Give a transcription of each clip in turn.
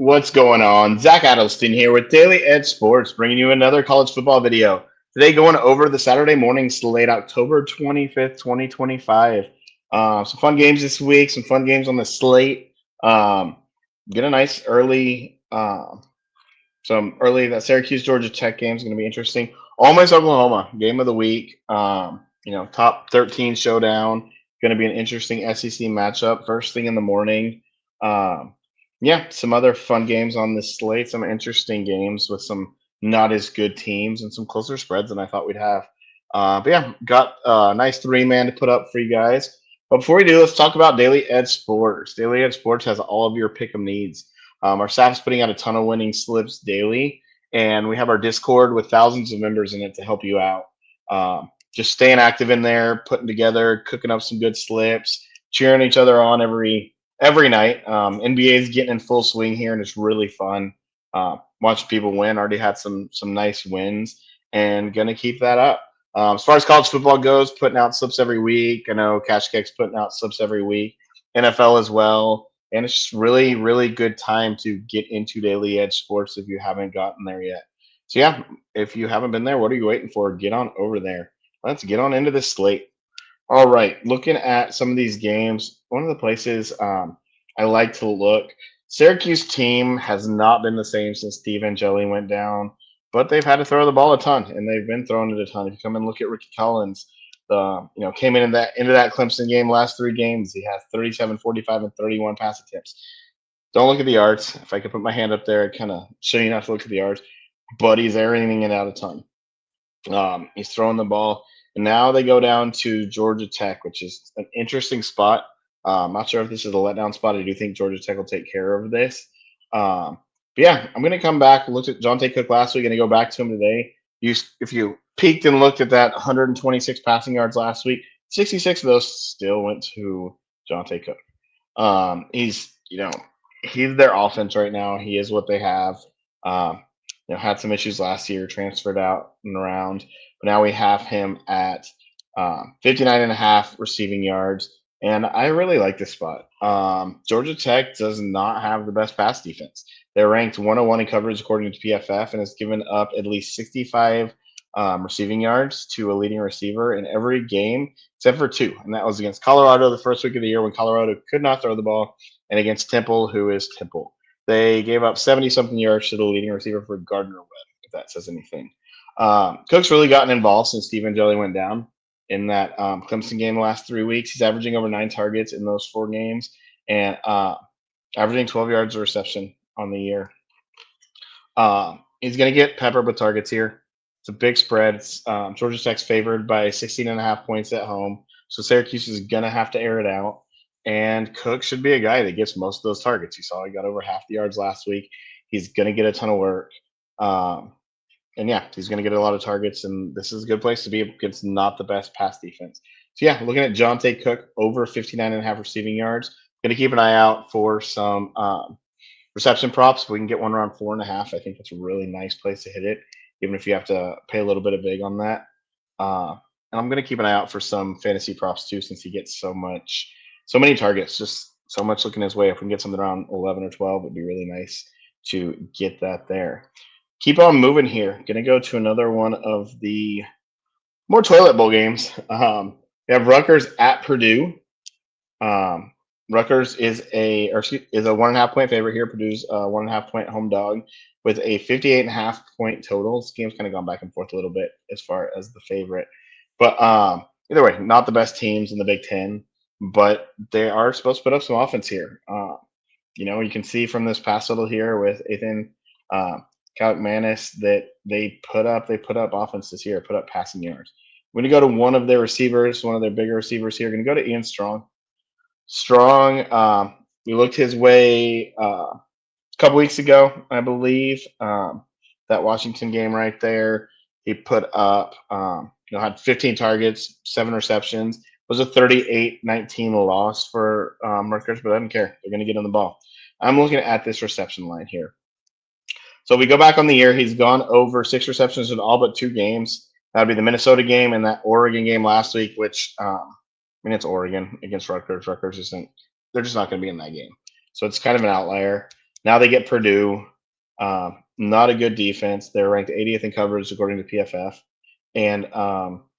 What's going on? Zach Adelstein here with Daily Ed Sports, bringing you another college football video. Today, going over the Saturday morning slate, October 25th, 2025. Some fun games this week, some fun games on the slate. Um, get a nice early that Syracuse Georgia Tech game is going to be interesting. Ole Miss Oklahoma game of the week. Top 13 showdown. Going to be an interesting SEC matchup first thing in the morning. Um, yeah, some other fun games on this slate. Some interesting games with some not as good teams and some closer spreads than I thought we'd have. But yeah, got a nice three-man to put up for you guys. But before we do, let's talk about Daily Ed Sports. Daily Ed Sports has all of your pick'em needs. Our staff is putting out a ton of winning slips daily, and we have our Discord with thousands of members in it to help you out. Just staying active in there, putting together, cooking up some good slips, cheering each other on every night. NBA is getting in full swing here, and it's really fun. Watching people win. Already had some nice wins, and gonna keep that up. As far as college football goes, putting out slips every week. I know CashKeg's putting out slips every week. NFL as well. And it's just really, really good time to get into Daily Edge Sports if you haven't gotten there yet. So yeah, if you haven't been there, what are you waiting for? Get on over there. Let's get on into this slate. All right, looking at some of these games, one of the places I like to look, Syracuse team has not been the same since Steve Angeli went down, but they've had to throw the ball a ton, and they've been throwing it a ton. If you come and look at Ricky Collins, came into that Clemson game last three games, he has 37, 45, and 31 pass attempts. Don't look at the yards. If I could put my hand up there, I'd kind of show you not to look at the yards, but he's airing it out a ton. He's throwing the ball. And now they go down to Georgia Tech, which is an interesting spot. I'm not sure if this is a letdown spot. I do think Georgia Tech will take care of this. But yeah, I'm going to come back. Looked at Jonte Cook last week. Going to go back to him today. If you peeked and looked at that 126 passing yards last week, 66 of those still went to Jonte Cook. He's their offense right now. He is what they have. Had some issues last year, transferred out and around. But now we have him at 59 and a half receiving yards. And I really like this spot. Georgia Tech does not have the best pass defense. They're ranked 101 in coverage according to PFF and has given up at least 65 receiving yards to a leading receiver in every game except for two. And that was against Colorado the first week of the year when Colorado could not throw the ball, and against Temple, who is Temple. They gave up 70-something yards to the leading receiver for Gardner Webb, if that says anything. Cook's really gotten involved since Steve Angeli went down in that Clemson game the last 3 weeks. He's averaging over 9 targets in those 4 games and averaging 12 yards a reception on the year. He's going to get peppered with targets here. It's a big spread. Georgia Tech's favored by 16.5 points at home. So Syracuse is going to have to air it out. And Cook should be a guy that gets most of those targets. You saw he got over half the yards last week. He's going to get a ton of work. And yeah, he's going to get a lot of targets, and this is a good place to be against not the best pass defense. So yeah, looking at Jonte Cook over 59.5 receiving yards. Going to keep an eye out for some reception props. We can get one around 4.5. I think that's a really nice place to hit it, even if you have to pay a little bit of big on that. And I'm going to keep an eye out for some fantasy props too, since he gets so many targets, just so much looking his way. If we can get something around 11 or 12, it'd be really nice to get that there. Keep on moving here. Going to go to another one of the more toilet bowl games. We have Rutgers at Purdue. Rutgers is a 1.5 point favorite here. Purdue's 1.5 point home dog with a 58.5 point total. This game's kind of gone back and forth a little bit as far as the favorite, but either way, not the best teams in the Big Ten, but they are supposed to put up some offense here. You can see from this pass total here with Ethan Kalkmanis that they put up offense this year, put up passing yards. We're going to go to one of their receivers, one of their bigger receivers here. Going to go to Ian Strong. We looked his way a couple weeks ago, I believe. That Washington game right there, he put up, had 15 targets, 7 receptions. It was a 38-19 loss for Rutgers, but I don't care. They're going to get on the ball. I'm looking at this reception line here. So we go back on the year. He's gone over 6 receptions in all but 2 games. That would be the Minnesota game and that Oregon game last week, which, it's Oregon against Rutgers. They're just not going to be in that game. So it's kind of an outlier. Now they get Purdue. Not a good defense. They're ranked 80th in coverage according to PFF. And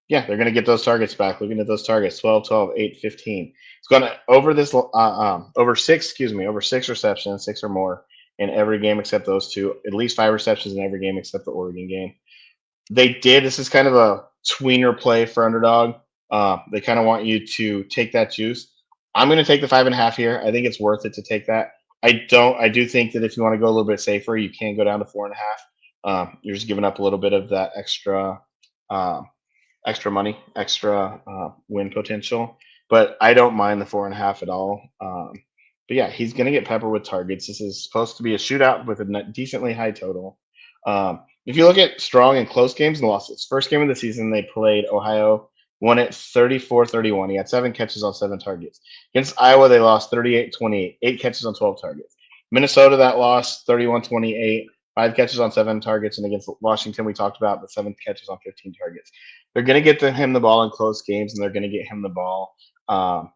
yeah, they're going to get those targets back. Looking at those targets 12, 12, 8, 15. It's going to over six receptions, six or more in every game except those two, at least 5 receptions in every game except the Oregon game. This is kind of a tweener play for Underdog. They kind of want you to take that juice. I'm going to take the 5.5 here. I think it's worth it to take that. I do think that if you want to go a little bit safer, you can go down to 4.5. You're just giving up a little bit of that extra money, extra win potential. But I don't mind the 4.5 at all. But yeah, he's going to get peppered with targets. This is supposed to be a shootout with a decently high total. If you look at strong and close games and losses, first game of the season they played Ohio, won it 34-31. He had 7 catches on 7 targets. Against Iowa, they lost 38-28, 8 catches on 12 targets. Minnesota, that lost 31-28, 5 catches on 7 targets. And against Washington, we talked about the 7 catches on 15 targets. They're going to get him the ball in close games, and they're going to get him the ball, as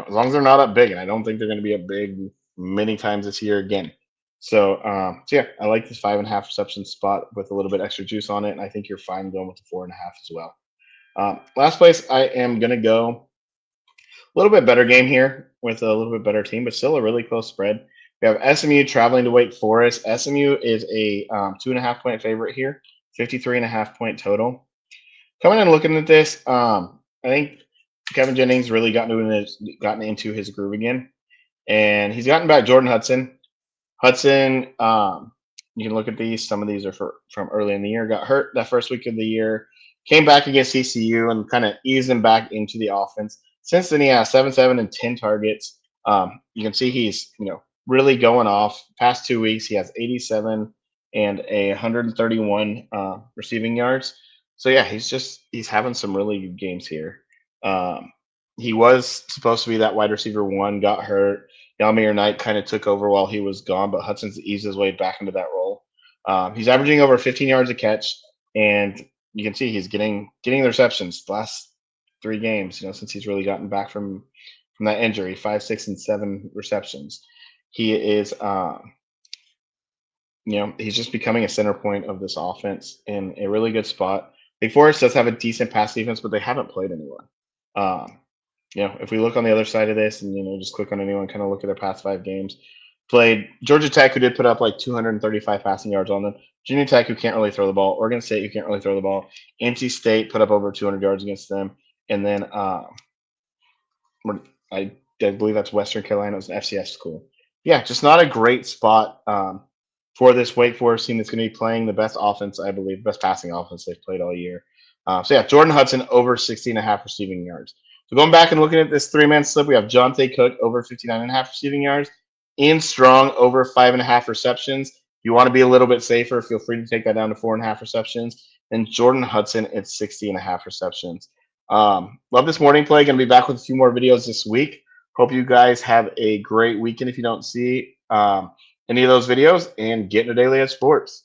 long as they're not up big. And I don't think they're going to be up big many times this year again. So yeah, I like this 5.5 reception spot with a little bit extra juice on it, and I think you're fine going with the 4.5 as well. Last place, I am going to go a little bit better game here with a little bit better team, but still a really close spread. We have SMU traveling to Wake Forest. SMU is a 2.5-point favorite here, 53.5-point total. Coming in and looking at this, I think Kevin Jennings really gotten into his groove again, and he's gotten back Jordan Hudson. Hudson, you can look at these. Some of these are from early in the year. Got hurt that first week of the year. Came back against ECU and kind of eased him back into the offense. Since then, he has 7, and 10 targets. You can see he's really going off. Past 2 weeks, he has 87 and 131 receiving yards. So yeah, he's having some really good games here. He was supposed to be that wide receiver 1, got hurt. Yamir Knight kind of took over while he was gone, but Hudson's eased his way back into that role. He's averaging over 15 yards a catch, and you can see he's getting the receptions the last 3 games. Since he's really gotten back from that injury, 5, 6, and 7 receptions. He is, he's just becoming a center point of this offense in a really good spot. Wake Forest does have a decent pass defense, but they haven't played anyone. If we look on the other side of this and, just click on anyone, kind of look at their past 5 games, played Georgia Tech, who did put up like 235 passing yards on them. Virginia Tech, who can't really throw the ball. Oregon State, who can't really throw the ball. NC State put up over 200 yards against them. And then I believe that's Western Carolina. It was an FCS school. Yeah, just not a great spot for this Wake Forest team that's going to be playing the best offense, I believe, best passing offense they've played all year. So yeah, Jordan Hudson over 60.5 receiving yards. So going back and looking at this 3-man slip, we have Jonte Cook over 59.5 receiving yards. Ian Strong over 5.5 receptions. If you want to be a little bit safer, feel free to take that down to 4.5 receptions. And Jordan Hudson at 60.5 receptions. Love this morning play. Going to be back with a few more videos this week. Hope you guys have a great weekend if you don't see any of those videos, and get into Daily Edge Sports.